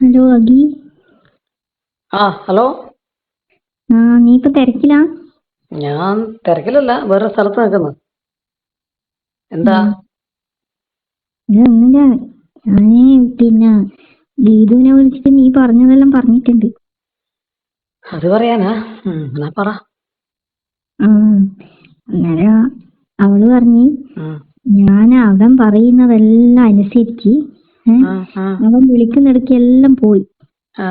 Hello അഗി. Hello. നീ ഇപ്പൊ തിരക്കിലാ? ഞാൻ തിരക്കിലല്ല, വേറെ സ്ഥലത്ത് നിൽക്കുന്നു. എന്താ? ഇതൊന്നുമില്ല. ഞാന് പിന്നെ ഗീതുവിനെ വിളിച്ചിട്ട് നീ പറഞ്ഞതെല്ലാം പറഞ്ഞിട്ടുണ്ട്. അത് പറയാനാ? എന്നാ പറ. ആ അന്നേരം അവള് പറഞ്ഞ് ഉം, ഞാൻ അവൻ പറയുന്നതെല്ലാം അനുസരിച്ച് ഉം, ഉം. അവൻ വിളിക്കുന്നിടയ്ക്ക് എല്ലാം പോയി. ആ,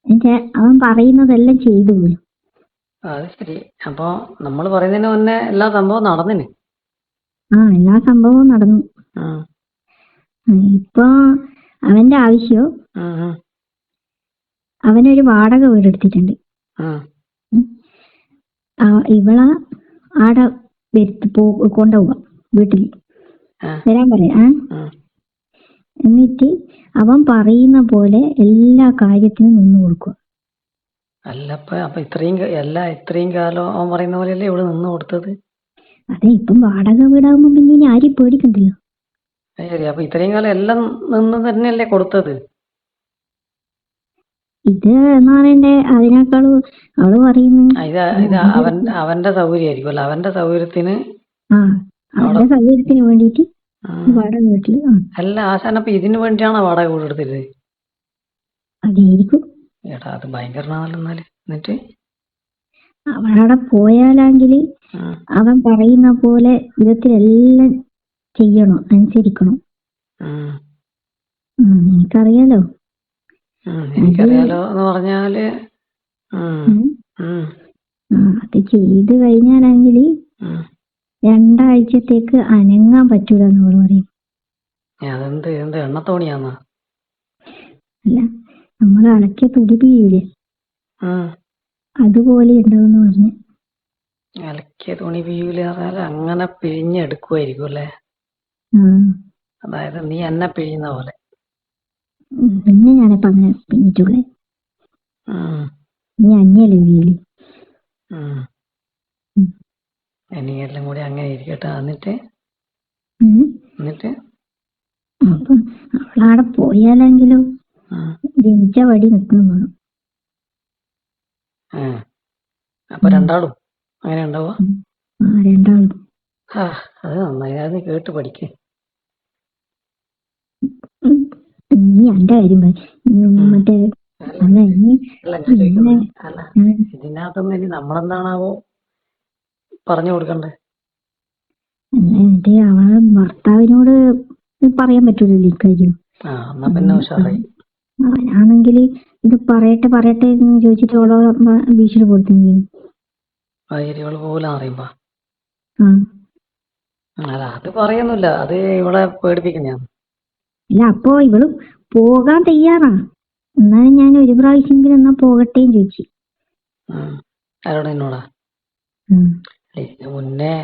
എന്നുവെച്ചാ അവൻ പറയുന്നതെല്ലാം ചെയ്തു പോയി. അത് ശരി. അപ്പൊ നമ്മൾ പറയുന്നതിന് മുന്നേ എല്ലാ സംഭവം നടന്നിന്. എല്ലാ സംഭവവും നടന്നു. ഉം, ഇപ്പൊ അവന്റെ ആവശ്യം ഉം, ഉം, അവനൊരു വാടക വീടെടുത്തിട്ടുണ്ട്. ഉം. ഉം. ഇവളെ ആടെ കൊണ്ടുപോവുക വീട്ടിൽ ആ, വരാൻ പറയാ. ഉം. എന്നിട്ട് അവൻ പറയുന്ന പോലെ എല്ലാ കാര്യത്തിനും നിന്ന് കൊടുക്കുക. അപ്പൊ ഇത്രയും കാലം അവൻ പറയുന്ന പോലെയല്ലേ ഇവിടെ നിന്ന് കൊടുത്തത്? അതെ, ഇപ്പം വാടക വീടാകുമ്പോ പിന്നെ ഇനി ആരെയും പേടിക്കണ്ടല്ലോ. അത് ശരി. അപ്പൊ ഇത്രയും കാലം എല്ലാം നിന്ന് തന്നെയല്ലേ കൊടുത്തത്? ഇത് എന്ന് പറയണ്ടേ അതിനേക്കാളും അവള് പറയുന്നു ഇത് അവന്റെ സൗകര്യമായിരിക്കും അല്ല, അവന്റെ സൗകര്യത്തിന് അവിടെ. അവന്റെ സൗകര്യത്തിന് വേണ്ടിയിട്ട് ഉം. വാടക വീട്ടില് അല്ല ആശാൻ, അപ്പൊ ഇതിനു വേണ്ടിയാണോ വാടക വീട് എടുത്തത്? അതായിരിക്കും. ഏട്ടാ, അത് ഭയങ്കരനാണല്ലോ എന്നാല്. എന്നിട്ട് അവളവിടെ പോയാലാങ്കില് ഉം, അവൻ പറയുന്ന പോലെ വിധത്തിലെല്ലാം ചെയ്യണം, അനുസരിക്കണം. ഉം, എനിക്കറിയാലോ. അത് എനിക്കറിയാലോ എന്ന് പറഞ്ഞാല് ഉം, ഉം, ഉം, അത് ചെയ്ത് കഴിഞ്ഞാലാങ്കില് ഉം. 2 ആഴ്ചത്തേക്ക് അനങ്ങാൻ പറ്റൂല എന്ന് പറയും. എന്ത് എണ്ണത്തോണിയാന്നാ? അല്ല, നമ്മൾ അലക്കിയ തുണി പിഴിയൂലേ, ഉം. അതുപോലെ ഉണ്ടാവും പറഞ്ഞു. അലക്കിയ തുണി പിഴിയൂല പറഞ്ഞാല് അങ്ങനെ പിഴിഞ്ഞെടുക്കുമായിരിക്കും അല്ലേ? അതായത് നീ എന്നെ പിഴിയുന്ന പോലെ. പിന്നെ ഞാനിപ്പോ അങ്ങനെ പിന്നിട്ടുള്ളേ. ഉം, നീ അന്യല്ലേ വീല്. ഉം. എനിക്കെല്ലാം കൂടി അങ്ങനെ ഇരിക്കട്ടെ. എന്നിട്ട് എന്നിട്ട് അപ്പൊ അവളവിടെ പോയാലെങ്കിലും ഉം, ജനിച്ച വടി നിൽക്കണം വേണം. അപ്പൊ രണ്ടാളും അങ്ങനെ ഉണ്ടാവുക? രണ്ടാളും. അത് നന്നായി. അത് നീ കേട്ട് പഠിക്കേ. നീ എന്റെ കാര്യം മറ്റേ അല്ല ഇനി ഇതിനകത്തൊന്നും ഇനി നമ്മളെന്താണാവോ പറഞ്ഞു കൊടുക്കണ്ടേ? എന്നിട്ട് അവളെ ഭർത്താവിനോട് പറയാൻ പറ്റൂലല്ലോ ഇക്കാര്യം. എന്നാ പിന്നെ ഉഷാറായി. അവനാണെങ്കിൽ ഇത് പറയട്ടെ എന്ന് ചോദിച്ചിട്ട് അവളെ ഭീഷണി കൊടുത്തെങ്കിൽ വൈരികൾ പോലെ അറിയുമ്പോ ആ അല്ല, അത് പറയൊന്നുമില്ല. അത് ഇവിടെ പേടിപ്പിക്കുന്നതാണ്. അല്ല, അപ്പൊ ഇവള് പോകാൻ തയ്യാറാ. എന്നാലും ഞാൻ ഒരു പ്രാവശ്യമെങ്കിലും എന്നാ പോകട്ടേന്ന് ചോദിച്ചു. ആരോട്? എന്നോടാ? ഇതിന് മുന്നേ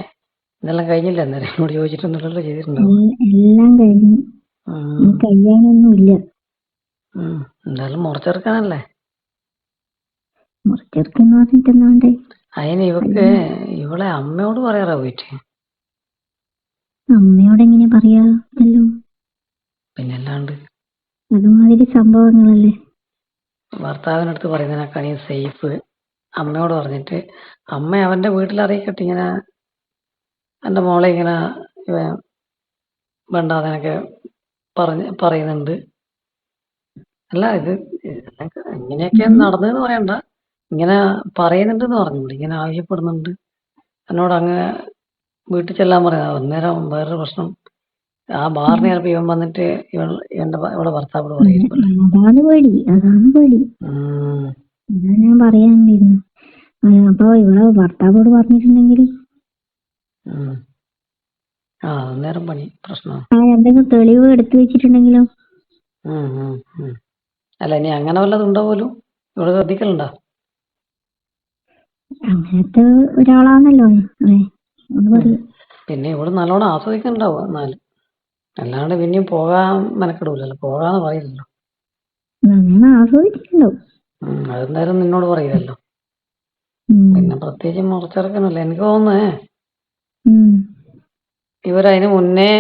ഇതെല്ലാം കഴിഞ്ഞില്ല. അന്നേരം എന്നോട് ചോദിച്ചിട്ടൊന്നുമില്ലല്ലോ. ചെയ്തിട്ടുണ്ടാവും. എല്ലാം കഴിഞ്ഞു. കഴിയാനൊന്നും ഇല്ല. എന്തായാലും മുറച്ചെറുക്കാനല്ലേ? മുറിച്ചെടുക്കെന്ന് പറഞ്ഞിട്ട് എന്നാണ്ടേ. അതിന് ഇവളെ അമ്മയോട് പറയാറാ പോയിട്ട്. അമ്മയോട് എങ്ങനെ പറയാല്ലോ? പിന്നല്ലാണ്ട് അതുമാതിരി സംഭവങ്ങളല്ലേ. ഭർത്താവിനടുത്ത് പറയുന്നതിനേക്കാണ് സേഫ് അമ്മയോട് പറഞ്ഞിട്ട്. അമ്മ അവന്റെ വീട്ടിൽ അറിയിക്കട്ടെ, ഇങ്ങനെ എൻ്റെ മോളെ ഇങ്ങനെ വേണ്ടാതെനൊക്കെ പറയുന്നുണ്ട്. അല്ല, ഇത് ഇങ്ങനെയൊക്കെ നടന്നതെന്ന് പറയണ്ട, ഇങ്ങനെ പറയുന്നുണ്ടെന്ന് പറഞ്ഞുകൂടി. ഇങ്ങനെ ആവശ്യപ്പെടുന്നുണ്ട് എന്നോട് അങ്ങ് വീട്ടിൽ ചെല്ലാൻ പറയാം. അന്നേരം വേറൊരു പ്രശ്നം, ആ ബാറിന് ചിലപ്പോൾ ഇവൻ വന്നിട്ട് ഇവിടെ ഭർത്താവോട് പറയുമായിരിക്കും. അതാണ് പേടി. അതാണ് ഞാൻ പറയാനിരുന്നു. അപ്പൊ ഇവിടെ ഭർത്താവോട് പറഞ്ഞിട്ടുണ്ടെങ്കിൽ അന്നേരം പണി പ്രശ്നം. എന്തെങ്കിലും തെളിവ് എടുത്തു വെച്ചിട്ടുണ്ടെങ്കിലോ? അല്ല, ഇനി അങ്ങനെ വല്ലതും ഉണ്ടോ പോലും ഇവിടെ ശ്രദ്ധിക്കലുണ്ടോ? അങ്ങനത്തെ ഒരാളാണല്ലോ. പിന്നെ ഇവിടെ നല്ലോണം ആസ്വദിക്കുന്നുണ്ടാവും. എന്നാലും അല്ലാണ്ട് പിന്നെയും പോകാൻ മെനക്കെടൂലല്ലോ, പോകാന്ന് പറയില്ലല്ലോ. അങ്ങനെ ആസ്വദിച്ചിട്ടുണ്ടോ? അതെന്തായാലും നിന്നോട് പറയില്ലല്ലോ. പിന്നെ പ്രത്യേകിച്ച് മുറച്ചിറക്കണല്ലോ. എനിക്ക് തോന്നുന്നേ ഇവരതിന് മുന്നേ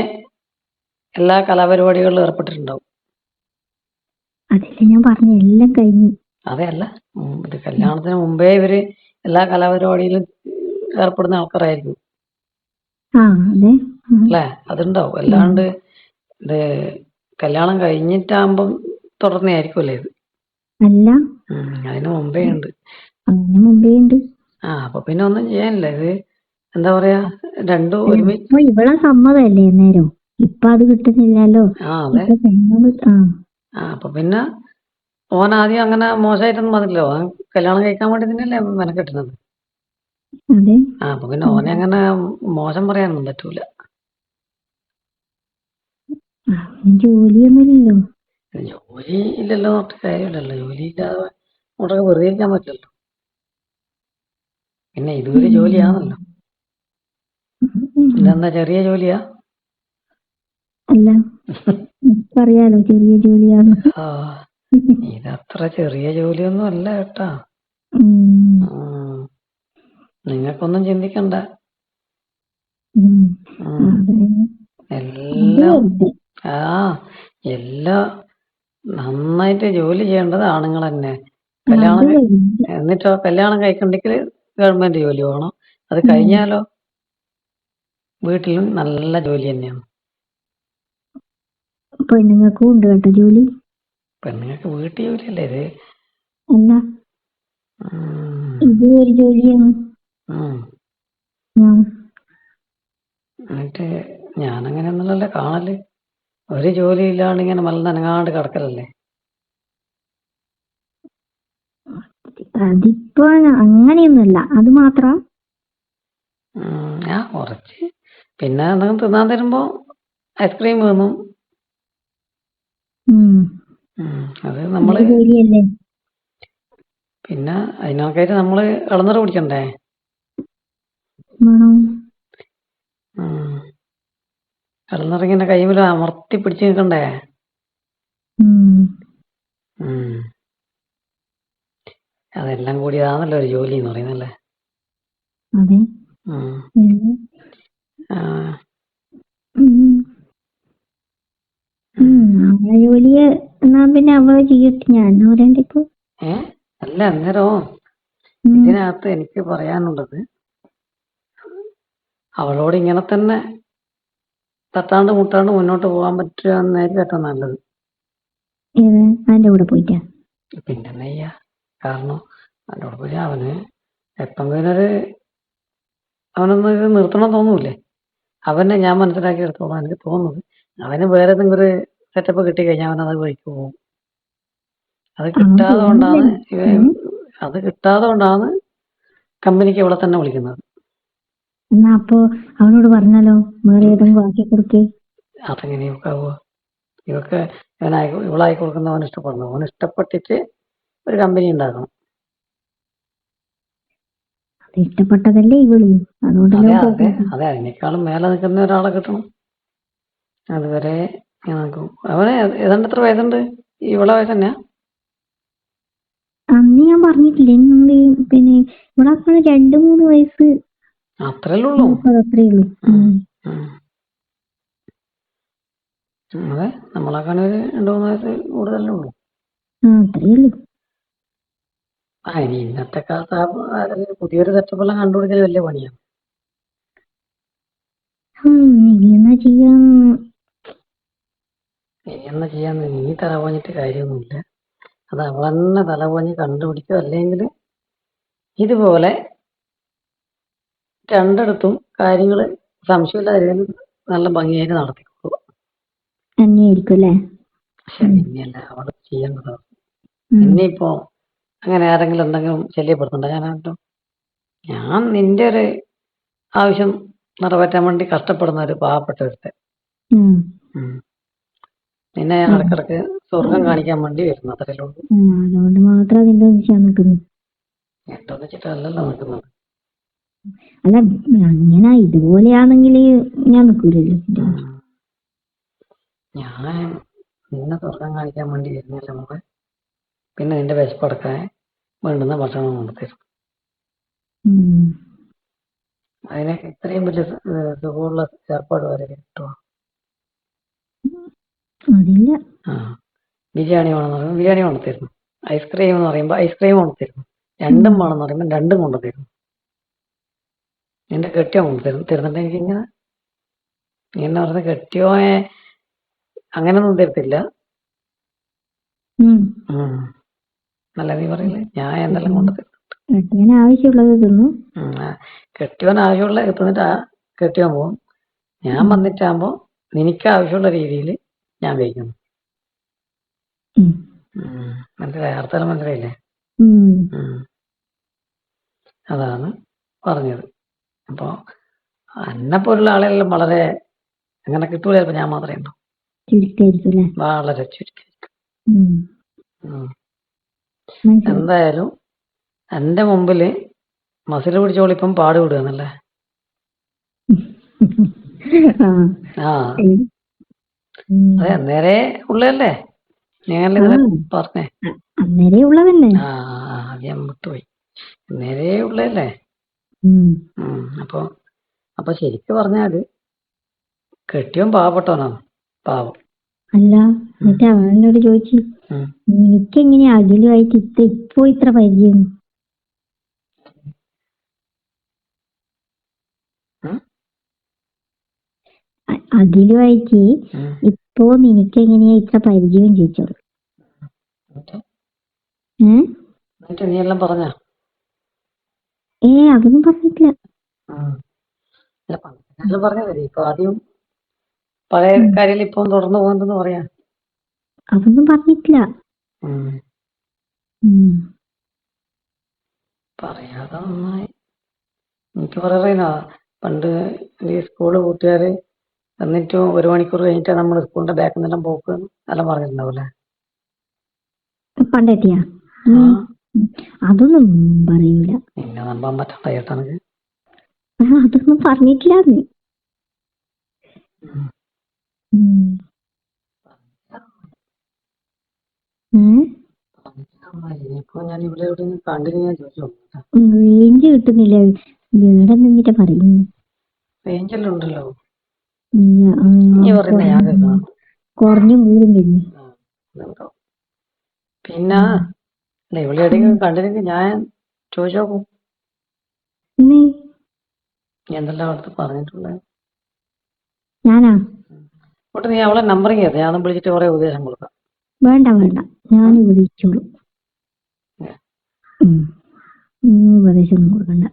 എല്ലാ കലാപരിപാടികളിലും ഏർപ്പെട്ടിട്ടുണ്ടാവും. അതല്ലേ ഞാൻ പറഞ്ഞ എല്ലാം കഴിഞ്ഞു. അതെയല്ല, ഇത് കല്യാണത്തിന് മുമ്പേ ഇവര് എല്ലാ കലാപരിപാടിയിലും ഏർപ്പെടുന്ന ആൾക്കാരായിരിക്കും ആ അതെ. ഉം. അല്ലേ? അതുണ്ടാവും. ഉം. അല്ലാണ്ട് ഇത് കല്യാണം കഴിഞ്ഞിട്ടാകുമ്പം തുടർന്നയായിരിക്കുമല്ലേ ഇത്? അല്ല, അതിന് മുമ്പേ ഉണ്ട്. അതിന് മുമ്പേ ഉണ്ട്. അപ്പൊ പിന്നെ ഒന്നും ചെയ്യാനില്ല. ഇത് എന്താ പറയാ, രണ്ടും അല്ല, ഒരുമിച്ച്. അപ്പൊ ഇവളെ സമ്മതല്ലേ നേരം? ഇപ്പൊ അത് കിട്ടുന്നില്ലല്ലോ. അതെ. ഇപ്പൊ പെണ്ണുങ്ങൾ അപ്പൊ പിന്നെ ഓൻ ആദ്യം അങ്ങനെ മോശമായിട്ടൊന്നും വന്നില്ലല്ലോ. ഓൻ കല്യാണം കഴിക്കാൻ വേണ്ടി തന്നെയല്ലേ മെനക്കെട്ടുന്നത്. അതെ. അപ്പൊ പിന്നെ ഓനെ അങ്ങനെ മോശം പറയാനൊന്നും പറ്റൂല. ജോലിയൊന്നുമില്ലല്ലോ. ജോലി ഇല്ലല്ലോ പറഞ്ഞിട്ട് കാര്യമില്ലല്ലോ. ജോലി ഇല്ലാതെ അങ്ങോട്ടൊക്കെ വെറുതെ ഇരിക്കാൻ പറ്റില്ലല്ലോ. പിന്നെ ഇതൊരു ജോലിയാണല്ലോ. ഇതെന്താ ചെറിയ ജോലിയാ? അല്ല, എനിക്കറിയാലോ ചെറിയ ജോലിയാണ്. ഇതത്ര ചെറിയ ജോലിയൊന്നും അല്ല കേട്ടാ. നിങ്ങൾക്കൊന്നും ചിന്തിക്കണ്ട. എല്ലാം എല്ലാം നന്നായിട്ട് ജോലി ചെയ്യേണ്ടത് ആണുങ്ങൾ തന്നെ. എന്നിട്ടോ കല്യാണം കഴിക്കണ്ടെങ്കിൽ ഗവൺമെന്റ് ജോലി വേണം. അത് കഴിഞ്ഞാലോ വീട്ടിലും നല്ല ജോലി തന്നെയാണ്. പെണ്ണുങ്ങൾക്കും ഉണ്ട് കേട്ടോ ജോലി. പെണ്ണുങ്ങൾക്ക് വീട്ടു ജോലിയല്ലേ ഇത്? അല്ല, ഇത് ഒരു ജോലിയാണ്. എന്നിട്ട് ഞാനങ്ങനെയൊന്നുമല്ലല്ലോ കാണല്. ഒരു ജോലി ഇല്ലാണ്ട് ഇങ്ങനെ മലനനങ്ങാണ്ട് കിടക്കലല്ലേ. അതിപ്പോ അങ്ങനെയൊന്നുമല്ല, അത് മാത്ര കുറച്ച്. പിന്നെ എന്തെങ്കിലും തിന്നാൻ തരുമ്പോ ഐസ്ക്രീം തിന്നും. അത് നമ്മള് ജോലിയല്ലേ. പിന്നെ അതിനൊക്കെയായിട്ട് നമ്മള് ഇളനീർ കുടിക്കണ്ടേ? ഇളനീർ ഇങ്ങനെ കൈമിൽ അമർത്തി പിടിച്ച് നിൽക്കണ്ടേ? അതെല്ലാം കൂടിയതാണല്ലോ ഒരു ജോലി എന്ന് പറയുന്നല്ലേ. ജോലിയെ എന്നാ പിന്നെ അവള് ചെയ്യട്ടെ, ഞാൻ പറയണ്ട ഇപ്പൊ. അല്ല, അന്നേരം ഇതിനകത്ത് എനിക്ക് പറയാനുള്ളത്, അവളോട് ഇങ്ങനെ തന്നെ തട്ടാണ്ട് മുട്ടാണ്ട് മുന്നോട്ട് പോകാൻ പറ്റുക എന്നായിരിക്കും ഏറ്റവും നല്ലത്. അതിന്റെ കൂടെ പോയിട്ടാ പിന്നെ നെയ്യ. കാരണം അതിന്റെ കൂടെ പോയി അവന് എപ്പെങ്കിലൊരു അവനൊന്ന് ഇത് നിർത്തണം തോന്നൂലേ? അവനെ ഞാൻ മനസ്സിലാക്കി എടുത്തോളാം. എനിക്ക് തോന്നുന്നത് അവന് വേറെ ഏതെങ്കിലും ഒരു സെറ്റപ്പ് കിട്ടി കഴിഞ്ഞാൽ അവൻ അത് വഴിക്ക് പോകും. അത് കിട്ടാതെ കൊണ്ടാണ് കമ്പനിക്ക് ഇവിടെ തന്നെ വിളിക്കുന്നത്. എന്നാ അപ്പൊ അവനോട് പറഞ്ഞാലോ, വേറെ ഏതെങ്കിലും ആക്കി കൊടുക്കേ? അതെങ്ങനെ ഇവക്കാവുക? ഇവക്ക് ഇവളായി കൊടുക്കുന്ന അവൻ ഇഷ്ടപ്പെടണം. അവൻ ഇഷ്ടപ്പെട്ടിട്ട് ഒരു കമ്പനി ഉണ്ടാക്കണം. ഇഷ്ടപ്പെട്ടതല്ലേ ഇവള്, അതുകൊണ്ടല്ലേ. അതെ, അതിനേക്കാളും മേലെ നിൽക്കുന്ന ഒരാളെ കിട്ടണം. അതുവരെ അവന് ഏതാണ്ട് എത്ര വയസ്സുണ്ട്? ഇവളെ വയസ്സ് തന്നെയാ? അന്ന് ഞാൻ പറഞ്ഞിട്ടില്ലേ നിങ്ങള്, പിന്നെ ഇവിടെ 2-3 വയസ്സ് അത്രയല്ലേ ഉള്ളൂ. അത്രേ ഉള്ളൂ. അതെ, നമ്മളെക്കാണ് ഒരു 2-3 വയസ്സ് കൂടുതലല്ലേ ഉള്ളൂ. അത്രേ ഉള്ളൂ. ഇനി ഇന്നത്തെ കാലത്ത് പുതിയൊരു സെറ്റപ്പെല്ലാം കണ്ടുപിടിക്കൽ വലിയ പണിയാണ്. ഇനി എന്നാ ചെയ്യാന്ന് നീ തല പോഞ്ഞിട്ട് കാര്യമൊന്നുമില്ല. അത് അവളെന്നെ തല പോഞ്ഞ് കണ്ടുപിടിക്കുക. അല്ലെങ്കിൽ ഇതുപോലെ രണ്ടിടത്തും കാര്യങ്ങൾ സംശയമില്ലാതെ നല്ല ഭംഗിയായിട്ട് നടത്തിക്കൊള്ളു. തന്നെയായിരിക്കും അല്ലേ? പിന്നെയല്ല അവിടെ ചെയ്യേണ്ടത്. ഇനിയിപ്പോ അങ്ങനെ ആരെങ്കിലും എന്തെങ്കിലും ശല്യപ്പെടുത്തണ്ട. ഞാൻ നിന്റെ ഒരു ആവശ്യം നിറവേറ്റാൻ വേണ്ടി കഷ്ടപ്പെടുന്ന ഒരു പാവപ്പെട്ട ഒരുത്തൻ. നിന്നെ ഞാൻ ഇടക്കിടക്ക് സ്വർഗം കാണിക്കാൻ വേണ്ടി വരുന്നു. അത്രയല്ലേ ഉള്ളൂ. അതുകൊണ്ട് മാത്രം അതിന്റെ നിൽക്കുന്നത്. എന്താന്ന് വെച്ചിട്ടല്ലല്ലോ നിൽക്കുന്നത്. അല്ല, അങ്ങനെ ഇതുപോലെയാണെങ്കിൽ ഞാൻ നിൽക്കൂലല്ലോ. ഞാൻ നിന്നെ സ്വർഗം കാണിക്കാൻ വേണ്ടി വരുന്നില്ല മോളെ. പിന്നെ നിന്റെ വിശപ്പടക്കാൻ വേണ്ടുന്ന ഭക്ഷണം കൊണ്ടുതരും. അതിനൊക്കെ ഇത്രയും വലിയ സുഖമുള്ള ഏർപ്പാട് വരെ കിട്ടുമോ? ബിരിയാണി വേണമെന്ന് പറയുമ്പോൾ ബിരിയാണി കൊണ്ടുതരുന്നു. ഐസ്ക്രീം എന്ന് പറയുമ്പോൾ ഐസ്ക്രീം കൊണ്ടുതരുന്നു. രണ്ടും വേണമെന്ന് പറയുമ്പോൾ രണ്ടും കൊണ്ടുതരുന്നു. നിന്റെ കെട്ടിയോ തരുന്നുണ്ട് എനിക്ക് ഇങ്ങനെ. നീ എന്നെ പറഞ്ഞ കെട്ടിയോയെ അങ്ങനെയൊന്നും തരത്തില്ല. ഉം. നല്ല നീ പറയില്ലേ, ഞാൻ എന്തെല്ലാം കൊണ്ടുതരും. കെട്ടിയവന് ആവശ്യമുള്ളത് തിന്നു. കെട്ടിയോൻ ആവശ്യമുള്ള എത്തുന്നിട്ട് കെട്ടിയോൻ പോകും. ഞാൻ വന്നിട്ടാകുമ്പോ നിനക്ക് ആവശ്യമുള്ള രീതിയിൽ ഞാൻ കഴിക്കുന്നു. മനസ്സിലായി? അർത്ഥം മനസ്സിലായില്ലേ? അതാണ് പറഞ്ഞത്. അപ്പൊ എന്നെപ്പോലുള്ള ആളെല്ലാം വളരെ അങ്ങനെ കിട്ടൂല. ചിലപ്പോ ഞാൻ മാത്രമേ ഉണ്ടോ, വളരെ ചുരുക്കായിരിക്കും. എന്തായാലും എന്റെ മുമ്പില് മസിൽ പിടിച്ചോളിപ്പം പാട് വിടുകയെന്നല്ലേ? അതെ, നേരെ ഉള്ളതല്ലേ ഞാനല്ലേ പറഞ്ഞേ? അന്നേരേ ഉള്ളതല്ലേ? അത് ഞാൻ വിട്ടുപോയി. നേരെ ഉള്ളതല്ലേ? അപ്പൊ ശരിക്ക് പറഞ്ഞാല് കെട്ടിയോൻ പാവപ്പെട്ടവനാണ്. പാവം. അല്ല, എന്നിട്ട് അവനോട് ചോദിച്ചു, എനിക്കെങ്ങനെയാ അതിലുമായിട്ട് ഇപ്പൊ ഇത്ര പരിചയം? അതിലുമായിട്ട് ഇപ്പോ നിനക്കെങ്ങനെയാ ഇത്ര പരിചയം ചോദിച്ചോളൂ. നീ എല്ലാം പറഞ്ഞ? അതൊന്നും പറഞ്ഞിട്ടില്ല. പറഞ്ഞതല്ലേ ഇപ്പൊ ആദ്യം പഴയ കാര്യം ഇപ്പൊ തുടർന്ന് പോകുന്നെന്ന് പറയാ. അതൊന്നും പറഞ്ഞിട്ടില്ല. പറയാതെ നന്നായി. എനിക്ക് പറയുന്ന പണ്ട് ഈ സ്കൂള് കൂട്ടുകാര് എന്നിട്ടും 1 മണിക്കൂർ കഴിഞ്ഞിട്ടാ നമ്മൾ സ്കൂളിന്റെ ബാക്കിൽ നിന്നെല്ലാം പോക്ക് എല്ലാം പറഞ്ഞിട്ടുണ്ടാവൂലേ? പണ്ടെത്തിയാ അതൊന്നും പറയൂല. പിന്നെ നമ്പാൻ പറ്റണ്ട ചേട്ടനക്ക്. അതൊന്നും പറഞ്ഞിട്ടില്ല. റേഞ്ച് കിട്ടുന്നില്ല. വീടെ നിന്നിട്ട് പറയുന്നു. റേഞ്ചെല്ലാം ഉണ്ടല്ലോ. കുറഞ്ഞു കൂടും കഴിഞ്ഞു. പിന്നെ ഇവിടെ എവിടെയെങ്കിലും കണ്ടില്ലെങ്കിൽ ഞാൻ ചോദിച്ചു നോക്കും. നീ എന്തെല്ലാം അവിടുത്തെ പറഞ്ഞിട്ടുള്ളത്? ഞാനാ? നീ അവളെ നമ്പർ ചെയ്യാതെ ഞാൻ വിളിച്ചിട്ട് കുറെ ഉപദേശം കൊടുക്കാം. വേണ്ട ഞാൻ ഉപദേശിച്ചോളൂ. ഉപദേശം കൊടുക്കണ്ട.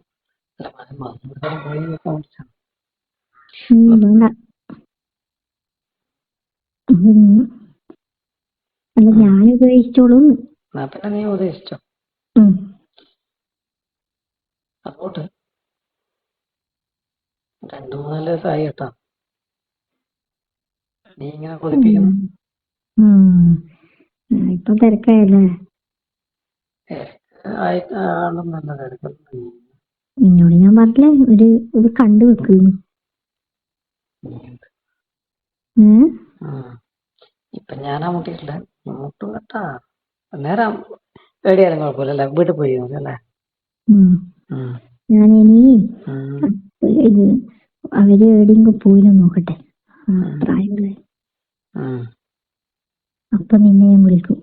വേണ്ട. അല്ല, ഞാൻ ഉപദേശിച്ചോളൂ. പിന്നെ നീ ഉപദേശിച്ചോ. അങ്ങോട്ട് 2-3 ദിവസമായി കേട്ടോ നീ ഇങ്ങനെ കൊതിപ്പിക്കുന്നു. ഇപ്പൊ തിരക്കായല്ലേ? നിന്നോട് ഞാൻ പറഞ്ഞില്ലേ ഒരു കണ്ടു വെക്കുന്നു. ഇപ്പൊ ഞാനാ മുട്ടിയിട്ടില്ല. മുട്ടും കേട്ടാ നേരം എവിടെയാലും കുഴപ്പമില്ലല്ലേ? വീട്ടിൽ പോയി അല്ലേ? ഞാനിനി ഇത് അവര് എവിടെയെങ്കിലും പോയില്ലോ നോക്കട്ടെ. പ്രായമുള്ള അപ്പൊ നിന്നെ ഞാൻ വിളിക്കും.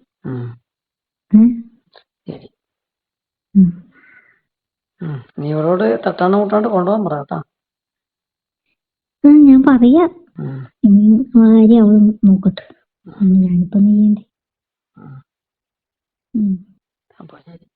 നീ ഇവരോട് തട്ടാണ്ട് മുട്ടാണ്ട് കൊണ്ടുപോകാൻ പറ കേട്ടാ. ഞാൻ പറയാ. ഇനി ആരും അവള് നോക്കട്ടെ. ഞാനിപ്പോ നെയ്യണ്ടേ. അപ്പൊ ശരി.